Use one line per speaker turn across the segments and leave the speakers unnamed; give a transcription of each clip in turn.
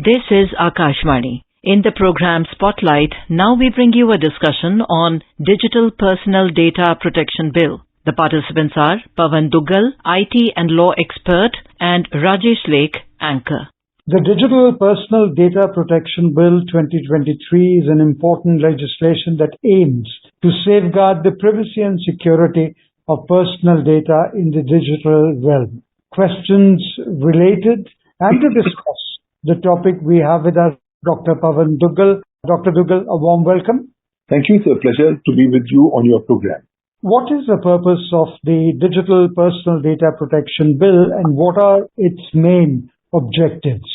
This is Akashvani. In the program Spotlight, now we bring you a discussion on Digital Personal Data Protection Bill. The participants are Pavan Duggal, IT and law expert, and Rajesh Lake, anchor.
The Digital Personal Data Protection Bill 2023 is an important legislation that aims to safeguard the privacy and security of personal data in the digital realm. Questions related and to discuss the topic we have with us Dr. Pavan Duggal. Dr. Duggal, a warm welcome.
Thank you. It's a pleasure to be with you on your program.
What is the purpose of the Digital Personal Data Protection Bill and what are its main objectives?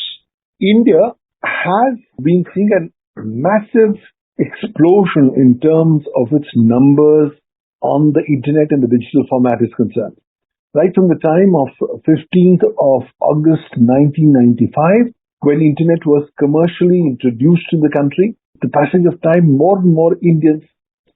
India has been seeing a massive explosion in terms of its numbers on the internet and the digital format is concerned. Right from the time of 15th of August 1995, when internet was commercially introduced in the country, the passage of time, more and more Indians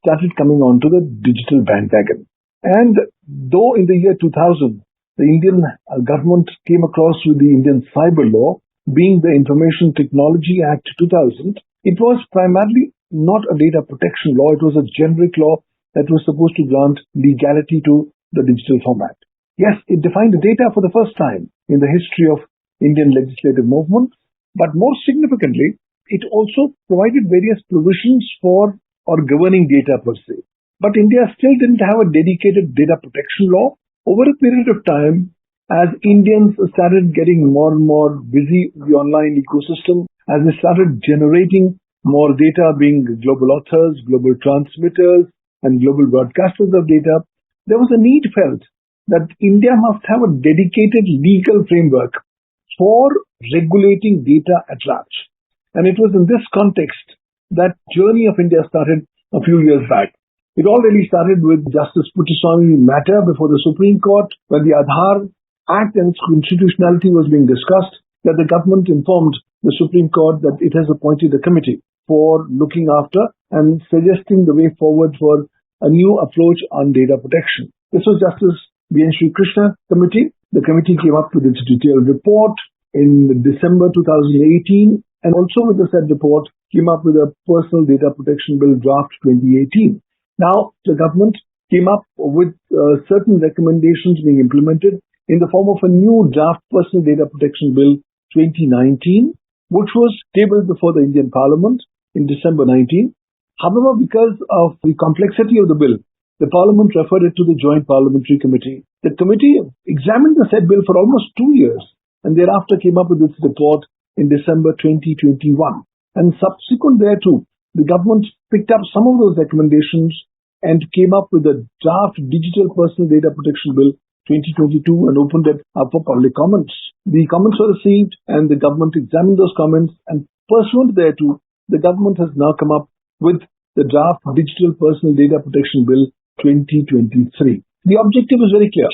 started coming onto the digital bandwagon. And though in the year 2000, the Indian government came across with the Indian Cyber Law, being the Information Technology Act 2000, it was primarily not a data protection law. It was a generic law that was supposed to grant legality to the digital format. Yes, it defined data for the first time in the history of Indian legislative movement, but more significantly, it also provided various provisions for or governing data per se. But India still didn't have a dedicated data protection law. Over a period of time, as Indians started getting more and more busy with the online ecosystem, as they started generating more data, being global authors, global transmitters, and global broadcasters of data, there was a need felt that India must have a dedicated legal framework for regulating data at large. And it was in this context that journey of India started a few years back. It all really started with Justice Puttaswamy matter before the Supreme Court, when the Aadhaar Act and its constitutionality was being discussed, that the government informed the Supreme Court that it has appointed a committee for looking after and suggesting the way forward for a new approach on data protection. This was Justice B.N. Sri Krishna committee. The committee came up with its detailed report in December 2018 and also with the said report came up with a Personal Data Protection Bill draft 2018. Now, the government came up with certain recommendations being implemented in the form of a new draft Personal Data Protection Bill 2019, which was tabled before the Indian Parliament in December 19. However, because of the complexity of the bill, the Parliament referred it to the Joint Parliamentary Committee. The committee examined the said bill for almost 2 years and thereafter came up with its report in December 2021. And subsequent thereto, the government picked up some of those recommendations and came up with a draft Digital Personal Data Protection Bill 2022 and opened it up for public comments. The comments were received and the government examined those comments, and pursuant thereto, the government has now come up with the draft Digital Personal Data Protection Bill 2023. The objective is very clear.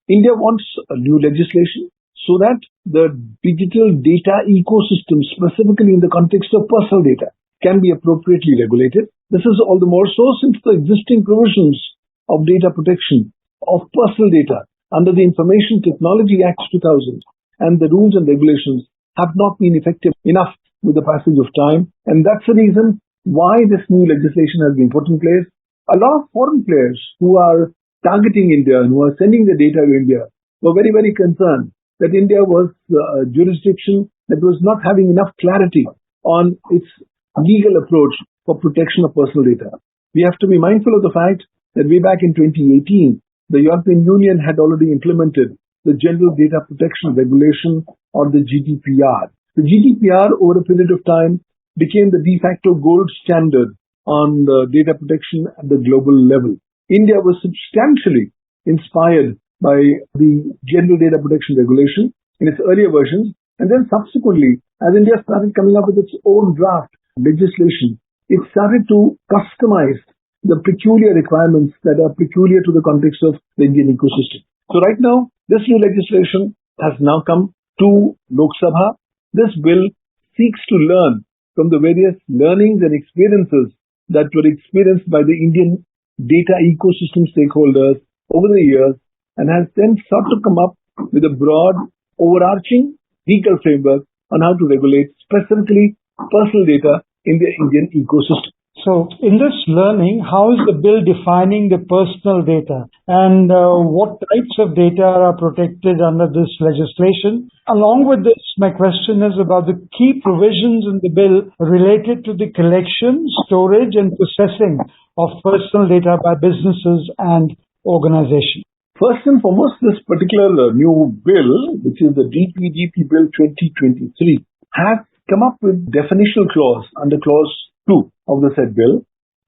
India wants a new legislation so that the digital data ecosystem, specifically in the context of personal data, can be appropriately regulated. This is all the more so since the existing provisions of data protection of personal data under the Information Technology Act 2000 and the rules and regulations have not been effective enough with the passage of time. And that's the reason why this new legislation has been put in place. A lot of foreign players who are targeting India and who are sending the data to India were very, very concerned that India was a jurisdiction that was not having enough clarity on its legal approach for protection of personal data. We have to be mindful of the fact that way back in 2018, the European Union had already implemented the General Data Protection Regulation, or the GDPR. The GDPR, over a period of time, became the de facto gold standard on the data protection at the global level. India was substantially inspired by the General Data Protection Regulation in its earlier versions, and then subsequently, as India started coming up with its own draft legislation, it started to customize the peculiar requirements that are peculiar to the context of the Indian ecosystem. So right now, this new legislation has now come to Lok Sabha. This bill seeks to learn from the various learnings and experiences that were experienced by the Indian data ecosystem stakeholders over the years and has then sought to come up with a broad, overarching legal framework on how to regulate specifically personal data in the Indian ecosystem.
So, in this learning, how is the bill defining the personal data and what types of data are protected under this legislation? Along with this, my question is about the key provisions in the bill related to the collection, storage, and processing of personal data by businesses and organizations.
First and foremost, this particular new bill, which is the DPDP Bill 2023, has come up with definitional clause under clause 2 of the said bill.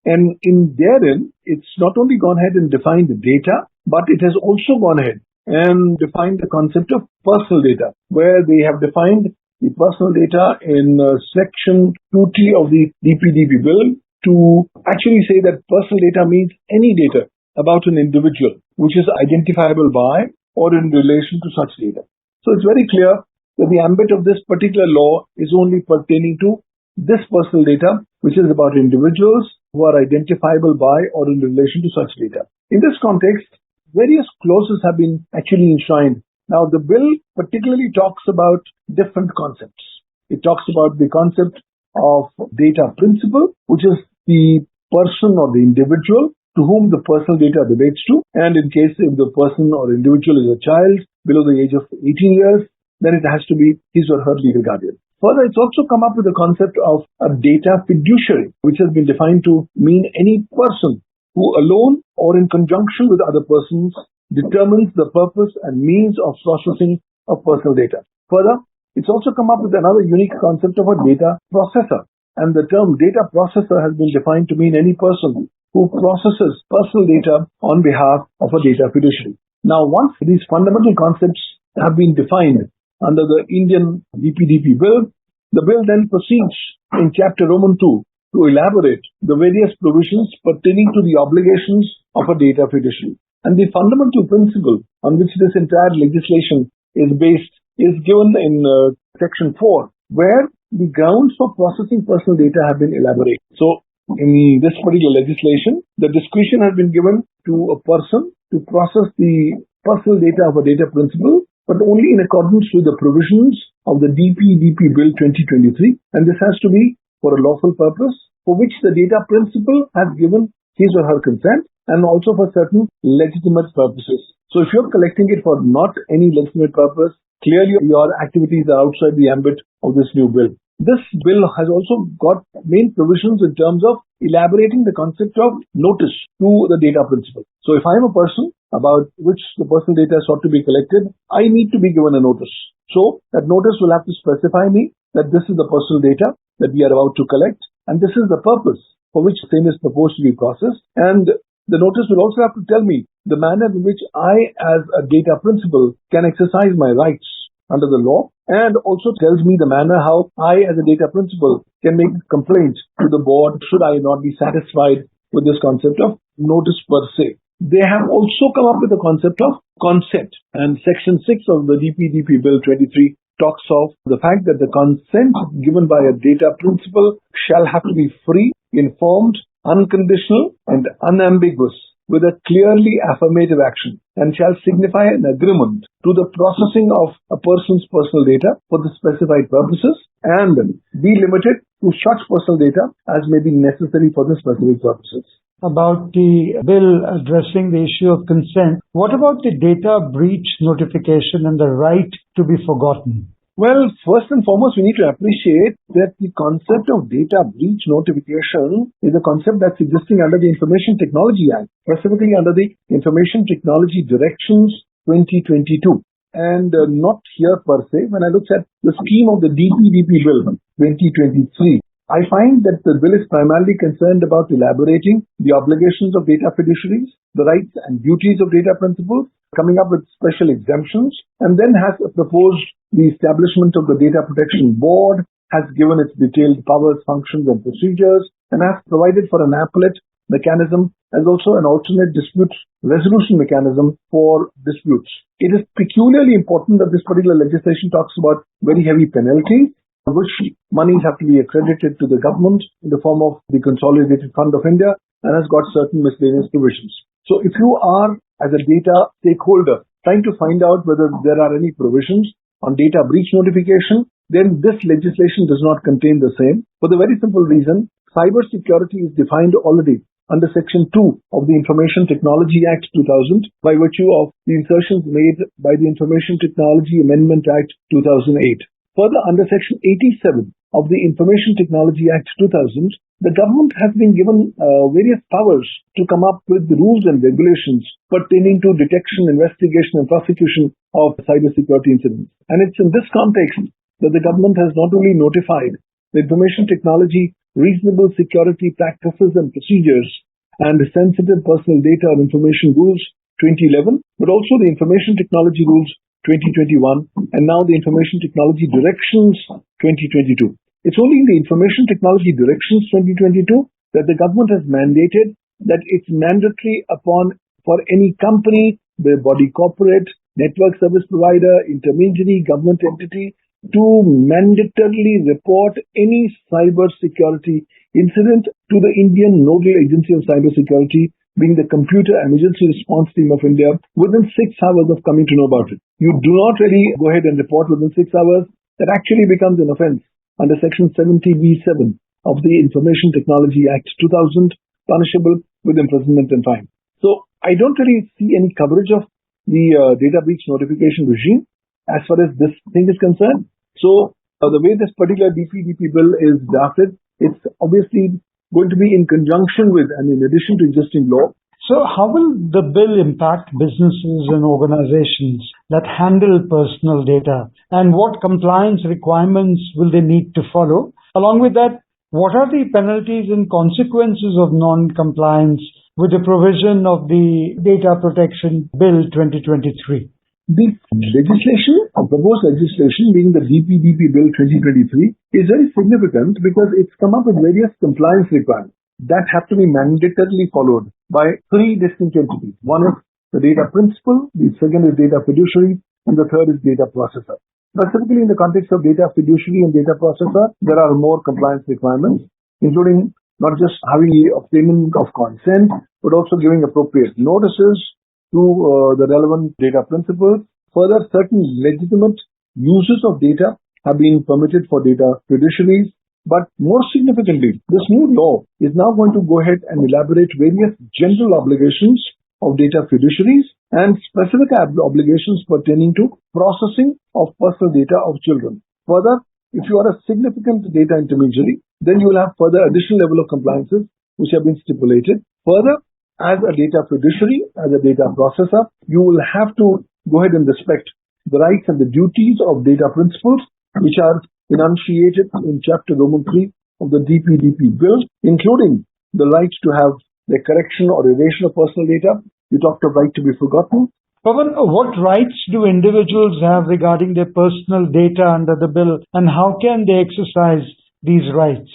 And in therein, it's not only gone ahead and defined the data, but it has also gone ahead and defined the concept of personal data, where they have defined the personal data in section 2T of the DPDP bill to actually say that personal data means any data about an individual which is identifiable by or in relation to such data. So it's very clear that the ambit of this particular law is only pertaining to this personal data, which is about individuals who are identifiable by or in relation to such data. In this context, various clauses have been actually enshrined. Now, the bill particularly talks about different concepts. It talks about the concept of data principal, which is the person or the individual to whom the personal data relates to. And in case if the person or individual is a child below the age of 18 years, then it has to be his or her legal guardian. Further, it's also come up with the concept of a data fiduciary, which has been defined to mean any person who alone or in conjunction with other persons determines the purpose and means of processing of personal data. Further, it's also come up with another unique concept of a data processor. And the term data processor has been defined to mean any person who processes personal data on behalf of a data fiduciary. Now, once these fundamental concepts have been defined under the Indian DPDP bill, the bill then proceeds in Chapter Roman 2 to elaborate the various provisions pertaining to the obligations of a data fiduciary. And the fundamental principle on which this entire legislation is based is given in Section 4, where the grounds for processing personal data have been elaborated. So, in this particular legislation, the discretion has been given to a person to process the personal data of a data principal, but only in accordance with the provisions of the DPDP Bill 2023. And this has to be for a lawful purpose for which the data principal has given his or her consent, and also for certain legitimate purposes. So if you're collecting it for not any legitimate purpose, clearly your activities are outside the ambit of this new bill. This bill has also got main provisions in terms of elaborating the concept of notice to the data principal. So if I am a person about which the personal data sought to be collected, I need to be given a notice. So that notice will have to specify me that this is the personal data that we are about to collect, and this is the purpose for which the same is proposed to be processed. And the notice will also have to tell me the manner in which I, as a data principal, can exercise my rights under the law, and also tells me the manner how I, as a data principal, can make complaints to the board should I not be satisfied with this concept of notice per se. They have also come up with the concept of consent, and Section 6 of the DPDP Bill 23 talks of the fact that the consent given by a data principal shall have to be free, informed, unconditional, and unambiguous, with a clearly affirmative action, and shall signify an agreement to the processing of a person's personal data for the specified purposes, and be limited to such personal data as may be necessary for the specific purposes.
About the bill addressing the issue of consent, what about the data breach notification and the right to be forgotten?
Well, first and foremost, we need to appreciate that the concept of data breach notification is a concept that's existing under the Information Technology Act, specifically under the Information Technology Directions 2022. And not here per se. When I look at the scheme of the DPDP Bill 2023, I find that the bill is primarily concerned about elaborating the obligations of data fiduciaries, the rights and duties of data principals, coming up with special exemptions, and then has proposed the establishment of the Data Protection Board, has given its detailed powers, functions, and procedures, and has provided for an appellate mechanism as also an alternate dispute resolution mechanism for disputes. It is peculiarly important that this particular legislation talks about very heavy penalties, which monies have to be accredited to the government in the form of the Consolidated Fund of India, and has got certain miscellaneous provisions. So if you are, as a data stakeholder, trying to find out whether there are any provisions on data breach notification, then this legislation does not contain the same. For the very simple reason, cybersecurity is defined already under Section 2 of the Information Technology Act 2000 by virtue of the insertions made by the Information Technology Amendment Act 2008. Further, under Section 87 of the Information Technology Act 2000, the government has been given various powers to come up with the rules and regulations pertaining to detection, investigation and prosecution of cybersecurity incidents. And it's in this context that the government has not only notified the Information Technology Reasonable Security Practices and Procedures and the Sensitive Personal Data and Information Rules 2011, but also the Information Technology Rules 2021 and now the Information Technology Directions 2022. It's only in the Information Technology Directions 2022 that the government has mandated that it's mandatory for any company, the body corporate, network service provider, intermediary, government entity to mandatorily report any cyber security incident to the Indian Nodal Agency of Cybersecurity, being the Computer Emergency Response Team of India, within 6 hours of coming to know about it. You do not really go ahead and report within 6 hours. That actually becomes an offense under Section 70B7 of the Information Technology Act 2000, punishable with imprisonment and fine. So I don't really see any coverage of the data breach notification regime as far as this thing is concerned. So the way this particular DPDP bill is drafted, it's obviously going to be in conjunction with and in addition to existing law.
So how will the bill impact businesses and organizations that handle personal data, and what compliance requirements will they need to follow? Along with that, what are the penalties and consequences of non-compliance with the provision of the Data Protection Bill 2023?
The proposed legislation, being the DPDP Bill 2023, is very significant because it's come up with various compliance requirements that have to be mandatorily followed by 3 distinct entities. One is the data principal, the second is data fiduciary, and the third is data processor. Specifically in the context of data fiduciary and data processor, there are more compliance requirements, including not just having the obtainment of consent, but also giving appropriate notices to the relevant data principals. Further, certain legitimate uses of data have been permitted for data fiduciaries. But more significantly, this new law is now going to go ahead and elaborate various general obligations of data fiduciaries and specific obligations pertaining to processing of personal data of children. Further, if you are a significant data intermediary, then you will have further additional level of compliances which have been stipulated. Further, as a data fiduciary, as a data processor, you will have to go ahead and respect the rights and the duties of data principals, which are enunciated in Chapter Roman 3 of the DPDP bill, including the right to have the correction or erasure of personal data. You talked of right to be forgotten.
Pavan, what rights do individuals have regarding their personal data under the bill, and how can they exercise these rights?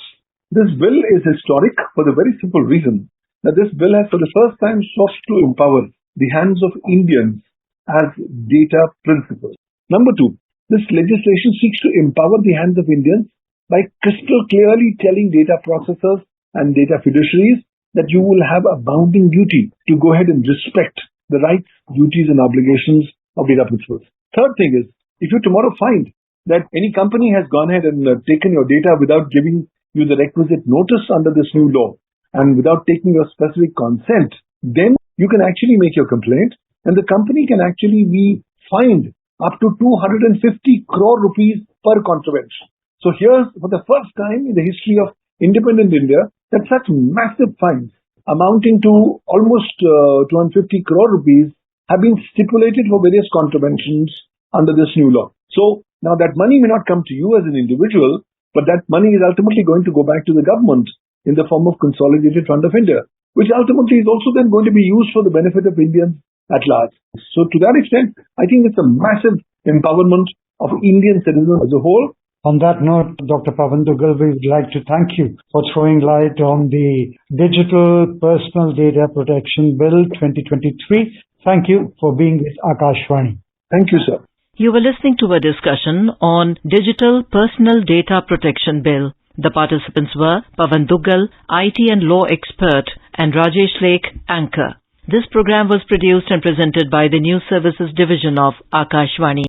This bill is historic for the very simple reason that this bill has for the first time sought to empower the hands of Indians as data principals. Number 2, this legislation seeks to empower the hands of Indians by crystal clearly telling data processors and data fiduciaries that you will have a bounding duty to go ahead and respect the rights, duties and obligations of data principals. Third thing is, if you tomorrow find that any company has gone ahead and taken your data without giving you the requisite notice under this new law and without taking your specific consent, then you can actually make your complaint and the company can actually be fined up to 250 crore rupees per contravention. So here's for the first time in the history of independent India that such massive fines amounting to almost 250 crore rupees have been stipulated for various contraventions under this new law. So now that money may not come to you as an individual, but that money is ultimately going to go back to the government in the form of Consolidated Fund of India, which ultimately is also then going to be used for the benefit of Indians at large. So to that extent, I think it's a massive empowerment of Indian citizens as a whole.
On that note, Dr. Pavan Duggal, we would like to thank you for throwing light on the Digital Personal Data Protection Bill 2023. Thank you for being with Akashvani.
Thank you, sir.
You were listening to a discussion on Digital Personal Data Protection Bill. The participants were Pavan Duggal, IT and law expert, and Rajesh Lake, anchor. This program was produced and presented by the News Services Division of Akashvani.